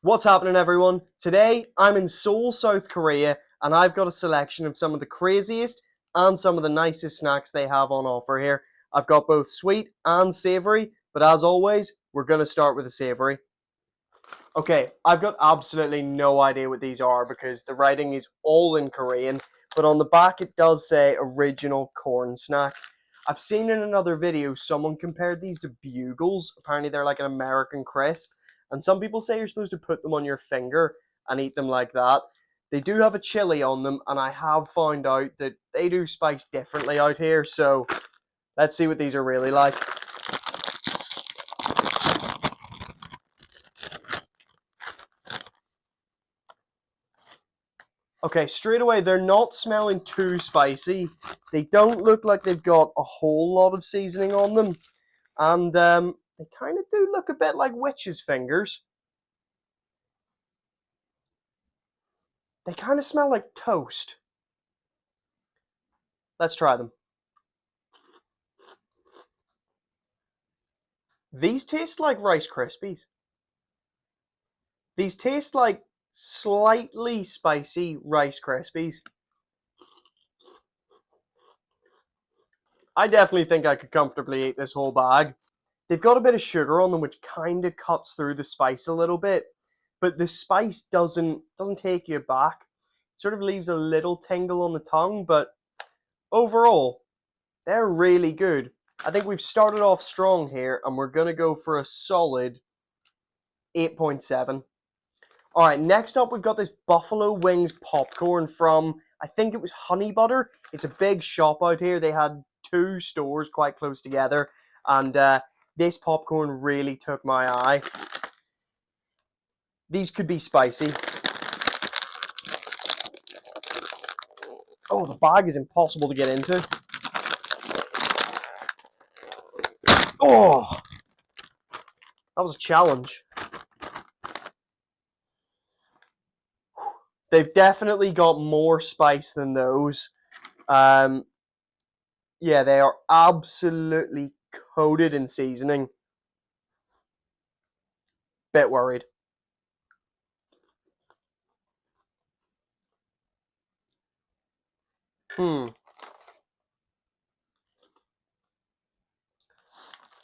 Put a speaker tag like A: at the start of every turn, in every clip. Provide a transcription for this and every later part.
A: What's happening, everyone? Today, I'm in Seoul, South Korea, and I've got a selection of some of the craziest and some of the nicest snacks they have on offer here. I've got both sweet and savory, but as always, we're going to start with the savory. Okay, I've got absolutely no idea what these are because the writing is all in Korean, but on the back it does say original corn snack. I've seen in another video someone compared these to bugles. Apparently they're like an American crisp, and some people say you're supposed to put them on your finger and eat them like that. They do have a chili on them, and I have found out that they do spice differently out here, so let's see what these are really like. Okay, straight away, they're not smelling too spicy. They don't look like they've got a whole lot of seasoning on them. And they kind of do look a bit like witches' fingers. They kind of smell like toast. Let's try them. These taste like Rice Krispies. These taste like slightly spicy Rice Krispies. I definitely think I could comfortably eat this whole bag. They've got a bit of sugar on them, which kind of cuts through the spice a little bit, but the spice doesn't take you back. It sort of leaves a little tingle on the tongue, but overall, they're really good. I think we've started off strong here, and we're gonna go for a solid 8.7. All right, next up we've got this Buffalo Wings popcorn from, I think it was Honey Butter. It's a big shop out here. They had two stores quite close together, and this popcorn really took my eye. These could be spicy. Oh, the bag is impossible to get into. Oh, that was a challenge. They've definitely got more spice than those. Um, yeah, they are absolutely coated in seasoning. Bit worried. Hmm.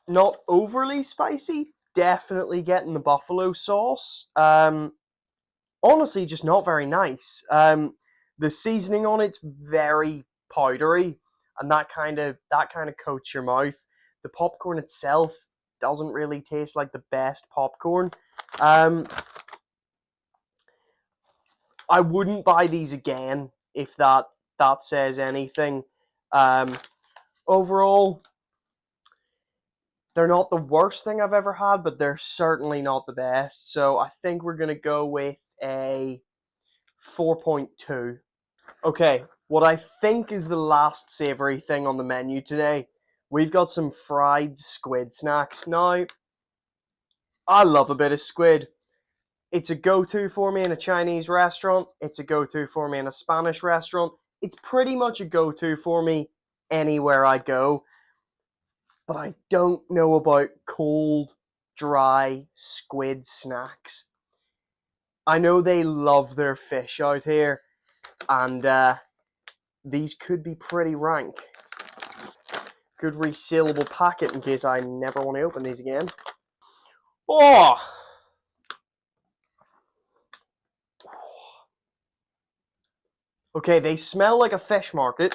A: Not overly spicy. Definitely getting the buffalo sauce. Honestly, just not very nice. The seasoning on it's very powdery, and that kind of coats your mouth. The popcorn itself doesn't really taste like the best popcorn. Um, I wouldn't buy these again if that says anything. Um, Overall, they're not the worst thing I've ever had, but they're certainly not the best. So I think we're gonna go with a 4.2. Okay, what I think is the last savory thing on the menu today. We've got some fried squid snacks. Now, I love a bit of squid. It's a go-to for me in a Chinese restaurant. It's a go-to for me in a Spanish restaurant. It's pretty much a go-to for me anywhere I go. But I don't know about cold, dry squid snacks. I know they love their fish out here, and these could be pretty rank. Good resealable packet in case I never want to open these again. Oh! Okay, they smell like a fish market.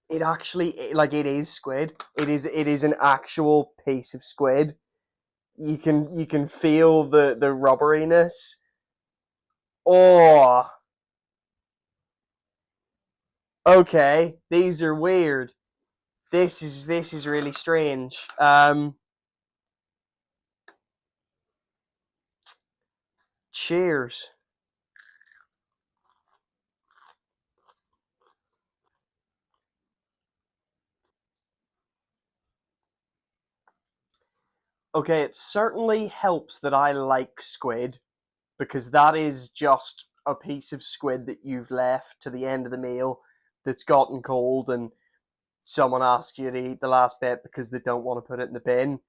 A: It actually, like, it is squid. It is an actual piece of squid. You can feel the rubberiness. Oh, okay. These are weird. This is really strange. Cheers. Okay, it certainly helps that I like squid because that is just a piece of squid that you've left to the end of the meal that's gotten cold and someone asks you to eat the last bit because they don't want to put it in the bin.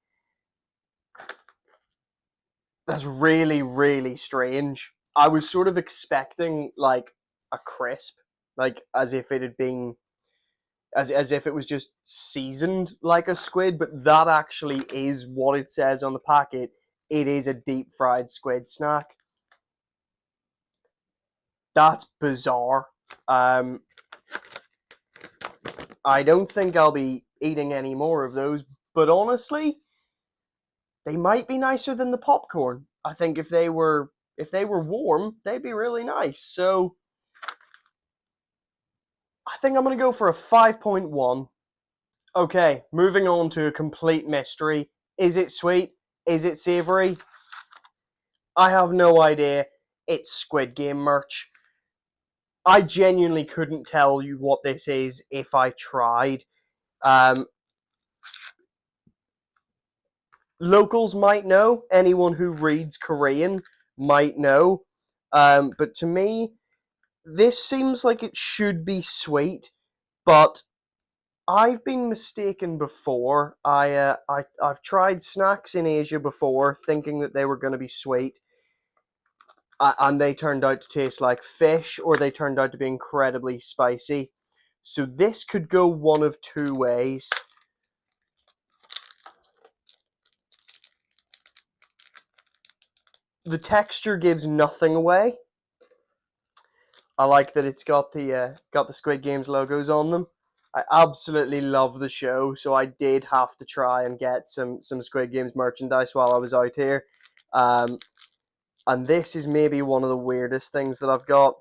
A: That's really, really strange. I was sort of expecting like a crisp, like as if it had been as if it was just seasoned like a squid, but that actually is what it says on the packet. It is a deep fried squid snack. That's bizarre. Um, I don't think I'll be eating any more of those, but honestly, they might be nicer than the popcorn. I think if they were warm, they'd be really nice. So I think I'm gonna go for a 5.1. Okay, moving on to a complete mystery. Is it sweet? Is it savory? I have no idea. It's Squid Game merch. I genuinely couldn't tell you what this is if I tried. Um, Locals might know. Anyone who reads Korean might know. But to me, this seems like it should be sweet, but I've been mistaken before. I've tried snacks in Asia before, thinking that they were going to be sweet, and they turned out to taste like fish, or they turned out to be incredibly spicy. So this could go one of two ways. The texture gives nothing away. I like that it's got the Squid Games logos on them. I absolutely love the show, so I did have to try and get some Squid Games merchandise while I was out here. Um, and this is maybe one of the weirdest things that I've got.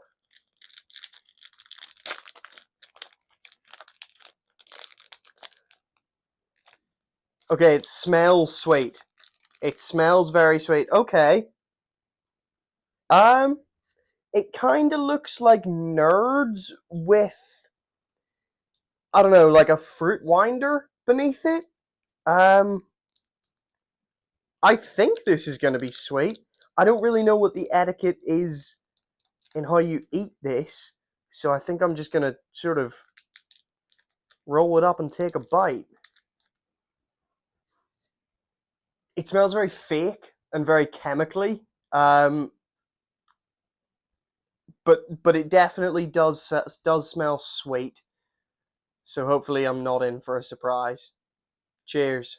A: Okay, it smells sweet. It smells very sweet. Okay. Um, it kind of looks like Nerds with, I don't know, like a fruit winder beneath it. Um, I think this is going to be sweet. I don't really know what the etiquette is in how you eat this, so I think I'm just going to sort of roll it up and take a bite. It smells very fake and very chemically, but it definitely does smell sweet. So hopefully I'm not in for a surprise. Cheers.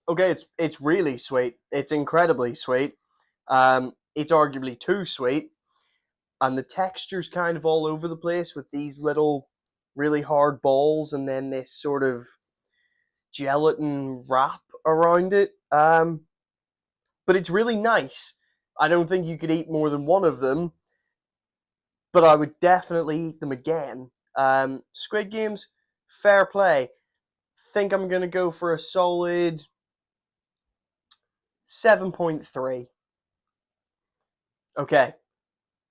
A: Okay, it's really sweet. It's incredibly sweet. It's arguably too sweet, and the texture's kind of all over the place with these little really hard balls and then this sort of gelatin wrap around it. But it's really nice. I don't think you could eat more than one of them, but I would definitely eat them again. Squid Games, fair play. Think I'm gonna go for a solid 7.3. Okay,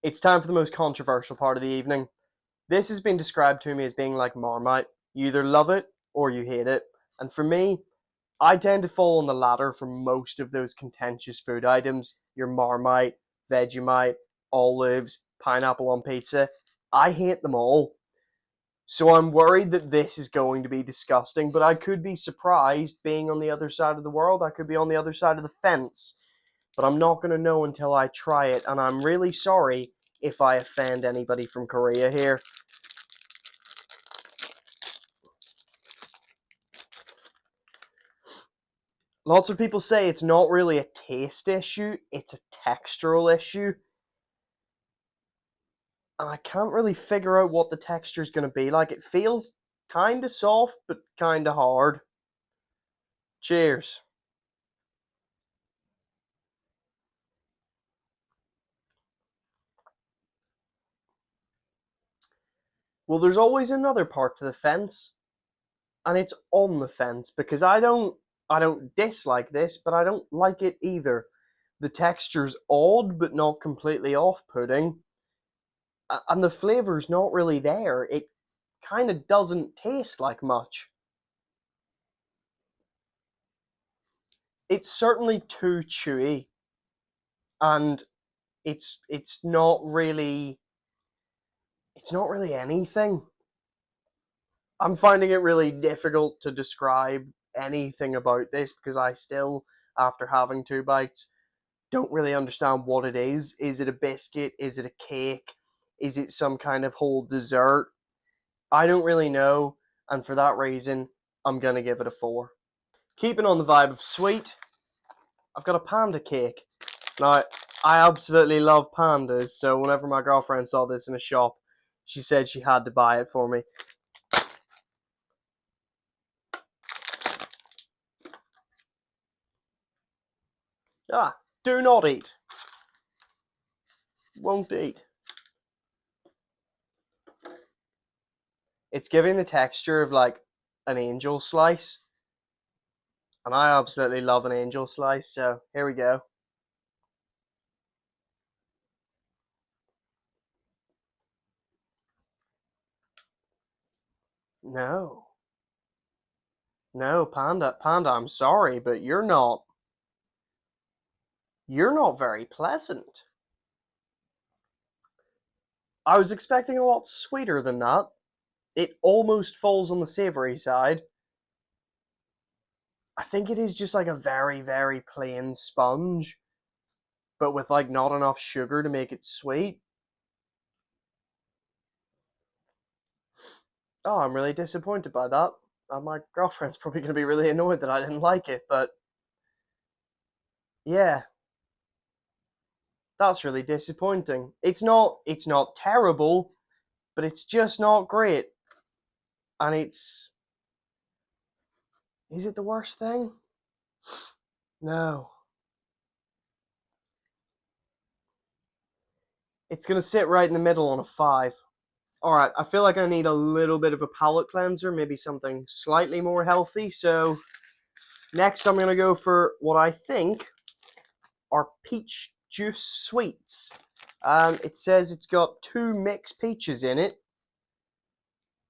A: it's time for the most controversial part of the evening. This has been described to me as being like Marmite. You either love it or you hate it. And for me, I tend to fall on the latter for most of those contentious food items. Your Marmite, Vegemite, olives, pineapple on pizza. I hate them all. So I'm worried that this is going to be disgusting, but I could be surprised being on the other side of the world. I could be on the other side of the fence, but I'm not going to know until I try it, and I'm really sorry if I offend anybody from Korea here. Lots of people say it's not really a taste issue, it's a textural issue. And I can't really figure out what the texture is going to be like. It feels kind of soft, but kind of hard. Cheers. Well, there's always another part to the fence, and it's on the fence because I don't dislike this, but I don't like it either. The texture's odd, but not completely off-putting, and the flavor's not really there. It kind of doesn't taste like much. It's certainly too chewy, and it's not really anything. I'm finding it really difficult to describe anything about this because I still, after having 2 bites, don't really understand what it is. Is it a biscuit? Is it a cake? Is it some kind of whole dessert? I don't really know, and for that reason, I'm gonna give it a 4. Keeping on the vibe of sweet, I've got a panda cake. Now, I absolutely love pandas, so whenever my girlfriend saw this in a shop, she said she had to buy it for me. Ah, do not eat. Won't eat. It's giving the texture of like an angel slice, and I absolutely love an angel slice, so here we go. No. No, Panda, I'm sorry, but you're not very pleasant. I was expecting a lot sweeter than that. It almost falls on the savory side. I think it is just like a very, very plain sponge, but with like not enough sugar to make it sweet. Oh, I'm really disappointed by that. My girlfriend's probably going to be really annoyed that I didn't like it, but yeah, that's really disappointing. It's not terrible, but it's just not great. And it's is it the worst thing? No. It's going to sit right in the middle on a 5. Alright, I feel like I need a little bit of a palate cleanser, maybe something slightly more healthy. So, next I'm going to go for what I think are peach juice sweets. It says it's got 2 mixed peaches in it.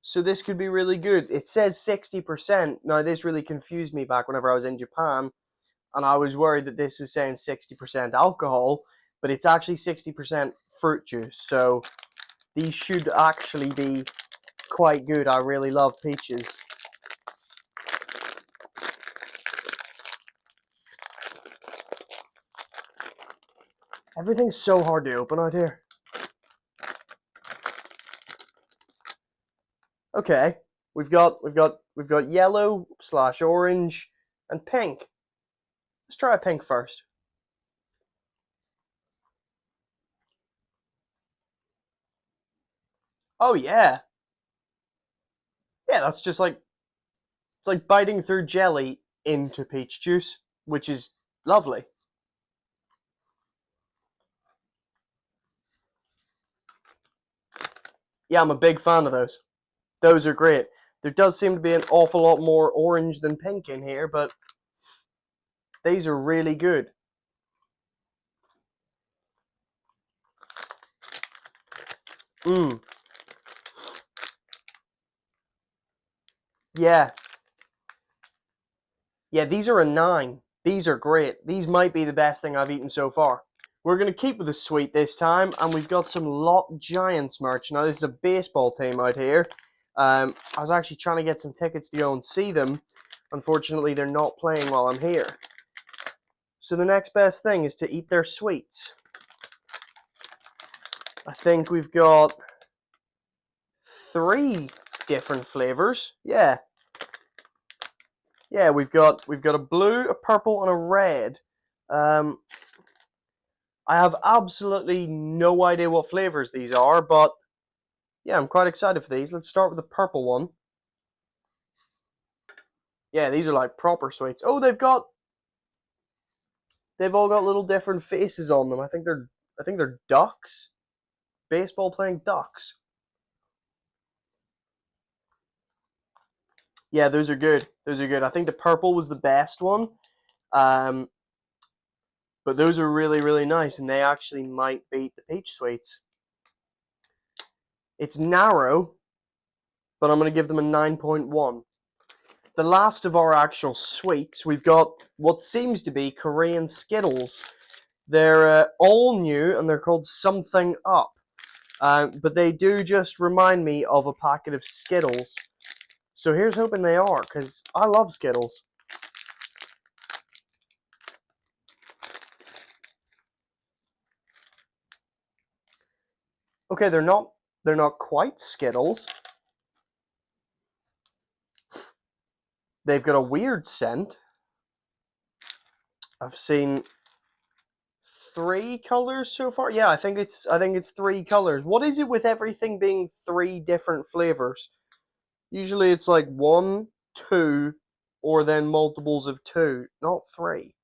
A: So this could be really good. It says 60%. Now, this really confused me back whenever I was in Japan, and I was worried that this was saying 60% alcohol, but it's actually 60% fruit juice. So these should actually be quite good. I really love peaches. Everything's so hard to open out here. Okay, we've got yellow slash orange and pink. Let's try pink first. Oh yeah, yeah. That's just like it's like biting through jelly into peach juice, which is lovely. Yeah, I'm a big fan of those. Those are great. There does seem to be an awful lot more orange than pink in here, but these are really good. Mmm. Yeah. Yeah, these are a 9. These are great. These might be the best thing I've eaten so far. We're going to keep with the sweet this time, and we've got some Lot Giants merch. Now, this is a baseball team out here. I was actually trying to get some tickets to go and see them. Unfortunately, they're not playing while I'm here. So the next best thing is to eat their sweets. I think we've got 3 different flavors. Yeah. Yeah, we've got a blue, a purple, and a red. Um, I have absolutely no idea what flavors these are, but yeah, I'm quite excited for these. Let's start with the purple one. Yeah, these are like proper sweets. Oh, they've all got little different faces on them. I think they're ducks. Baseball playing ducks. Yeah, those are good. Those are good. I think the purple was the best one. Um, but those are really, really nice, and they actually might beat the peach sweets. It's narrow, but I'm going to give them a 9.1. The last of our actual sweets, we've got what seems to be Korean Skittles. They're all new, and they're called Something Up. But they do just remind me of a packet of Skittles. So here's hoping they are, because I love Skittles. Okay, they're not quite Skittles. They've got a weird scent. I've seen 3 colors so far. Yeah, I think it's 3 colors. What is it with everything being 3 different flavors? Usually it's like 1, 2, or then multiples of 2, not 3.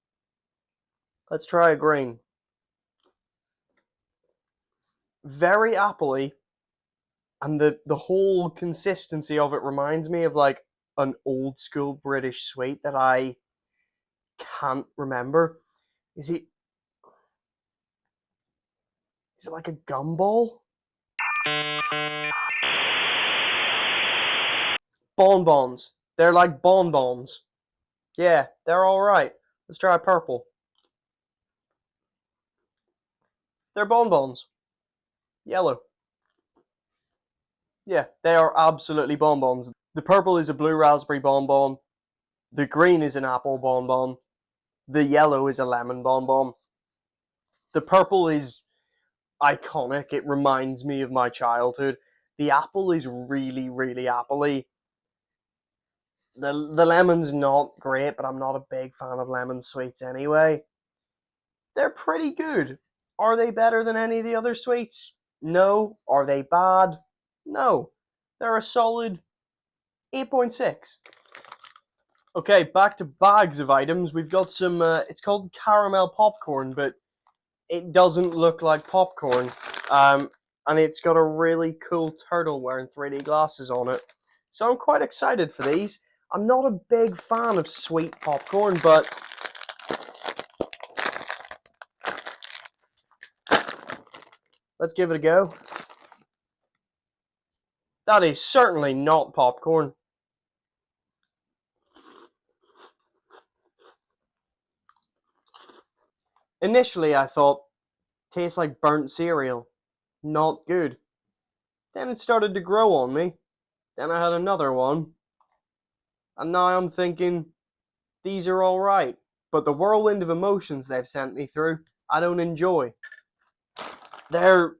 A: Let's try a green. Very appley, and the whole consistency of it reminds me of like an old school British sweet that I can't remember. Is it like a gumball? Bonbons. They're like bonbons. Yeah, they're alright. Let's try purple. They're bonbons. Yellow. Yeah, they are absolutely bonbons. The purple is a blue raspberry bonbon. The green is an apple bonbon. The yellow is a lemon bonbon. The purple is iconic. It reminds me of my childhood. The apple is really, really appley. The lemon's not great, but I'm not a big fan of lemon sweets anyway. They're pretty good. Are they better than any of the other sweets? No. Are they bad? No. They're a solid 8.6. Okay, back to bags of items. We've got some, it's called caramel popcorn, but it doesn't look like popcorn. And it's got a really cool turtle wearing 3D glasses on it. So I'm quite excited for these. I'm not a big fan of sweet popcorn, but let's give it a go. That is certainly not popcorn. Initially, I thought, tastes like burnt cereal. Not good. Then it started to grow on me. Then I had another one. And now I'm thinking, these are alright. But the whirlwind of emotions they've sent me through, I don't enjoy. They're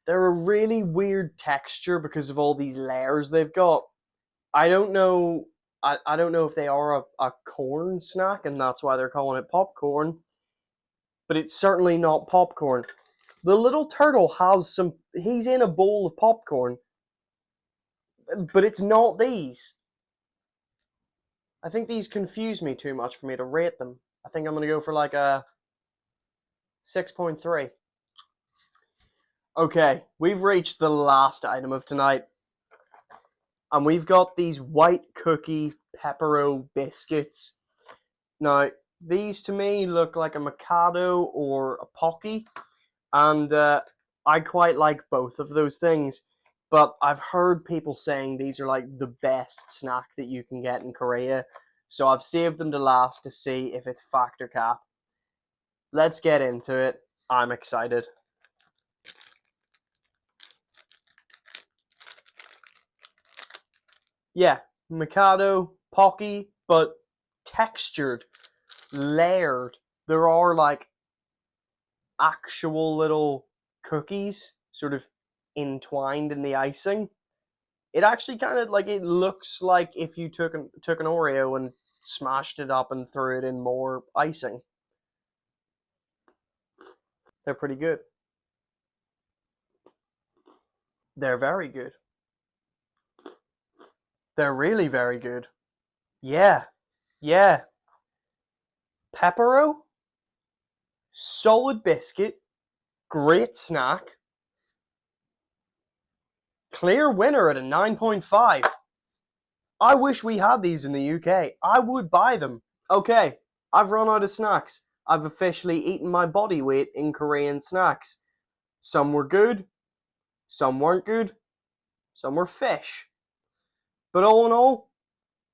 A: a really weird texture because of all these layers they've got. I don't know. I don't know if they are a corn snack and that's why they're calling it popcorn, but it's certainly not popcorn. The little turtle has some. He's in a bowl of popcorn, but it's not these. I think these confuse me too much for me to rate them. I think I'm gonna go for like a 6.3. Okay, we've reached the last item of tonight. And we've got these white cookie Pepero biscuits. Now, these to me look like a Mikado or a Pocky, and I quite like both of those things. But I've heard people saying these are like the best snack that you can get in Korea, so I've saved them to last to see if it's fact or cap. Let's get into it. I'm excited. Yeah, Mikado, Pocky, but textured, layered. There are like actual little cookies sort of entwined in the icing. It actually kind of like it looks like if you took an Oreo and smashed it up and threw it in more icing. They're pretty good. They're very good. They're really very good. Yeah. Yeah. Pepero, solid biscuit, great snack. Clear winner at a 9.5. I wish we had these in the UK. I would buy them. Okay, I've run out of snacks. I've officially eaten my body weight in Korean snacks. Some were good, some weren't good, some were fish. But all in all,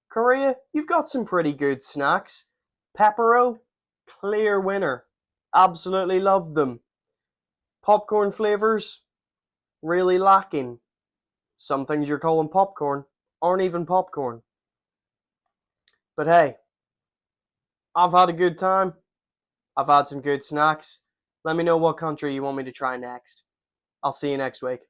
A: Korea, you've got some pretty good snacks. Pepero, clear winner. Absolutely loved them. Popcorn flavours, really lacking. Some things you're calling popcorn, aren't even popcorn. But hey, I've had a good time. I've had some good snacks. Let me know what country you want me to try next. I'll see you next week.